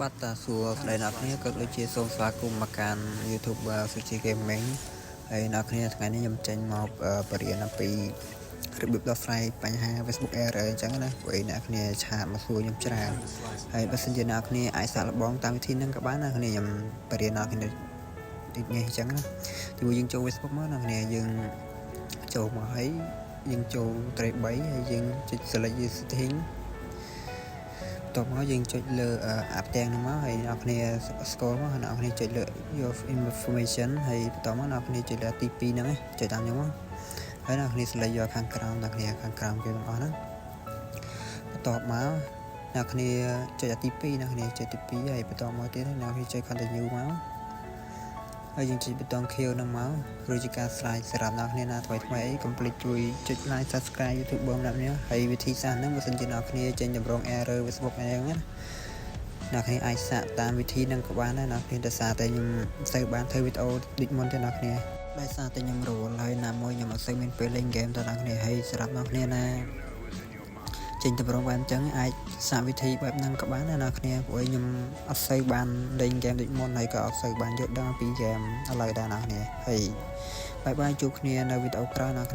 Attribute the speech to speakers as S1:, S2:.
S1: បាត់តាសួរស្ដីអ្នកគ្នាក៏ដូចជាសូមស្វាគមន៍មកកាន់ YouTube Suchi Gaming ហើយអ្នកគ្នាថ្ងៃនេះខ្ញុំចេញមកបរៀនអំពីរបៀបដោះស្រាយបញ្ហា Facebook Error អញ្ចឹងណាព្រោះអ្នកគ្នាឆាតមកសួរខ្ញុំច្រើនហើយបើសិនជាអ្នកគ្នាអាចសាកល្បងតាមវិធីហ្នឹងក៏បានណាគ្នាខ្ញុំបរៀនអ្នកគ្នាតិចនេះអញ្ចឹងណាទីមួយយើងចូល Facebook មកអ្នកគ្នាយើងចូលមកហើយយើងចូល Tray 3ហើយយើងចុច Select Your Setting តោះមកយើងចុចលើអាប់ទាំងហ្នឹងមកហើយអ្នកគ្នា scroll មកអ្នកគ្នាចុចលើ your information ហើយបន្តមកអ្នកគ្នាចុចលើទី2ហ្នឹងចុចតាមហ្នឹងមកហើយអ្នកគ្នា select យកខាងក្រោមអ្នកគ្នាខាងក្រោមគេទាំងអស់ហ្នឹងបន្តមកអ្នកគ្នាចុចទី2អ្នកគ្នាចុចទី2ហើយបន្តមកទៀតអ្នកគ្នាចុច continue មកហើយយើងចុចប៊ូតុង Q ហ្នឹងមកឬជាការស្រាយសម្រាប់អ្នកគ្នាណាថ្មីអី complete ជួយចុច like subscribe YouTube បងអ្នកនេះហើយវិធីសាស្ត្រហ្នឹងបើសិនជាអ្នកគ្នាចេញតម្រង error Facebook អីហ្នឹងណាអ្នកគ្នាអាចសាកតាមវិធីហ្នឹងក៏បានដែរអ្នកគ្នាដោយសារតែខ្ញុំមិនសូវបានធ្វើវីដេអូដូចមុនទេអ្នកគ្នាដោយសារតែខ្ញុំរវល់ហើយណាមួយខ្ញុំអត់សូវមានពេលលេងហ្គេមទៅអ្នកគ្នាហើយសម្រាប់អ្នកគ្នាណាចេញតម្រងបែបអញ្ចឹងអាចសាកវិធីបែបហ្នឹងក៏បានដែរអ្នកគ្នាព្រោះខ្ញុំអត់សូវបានលេងហ្គេមដូចមុនហើយក៏អត់សូវបានយល់ដឹងពីហ្គេមឥឡូវដែរអ្នកគ្នាហើយបាយបាយជួបគ្នានៅវីដេអូក្រោយអ្នកគ្នា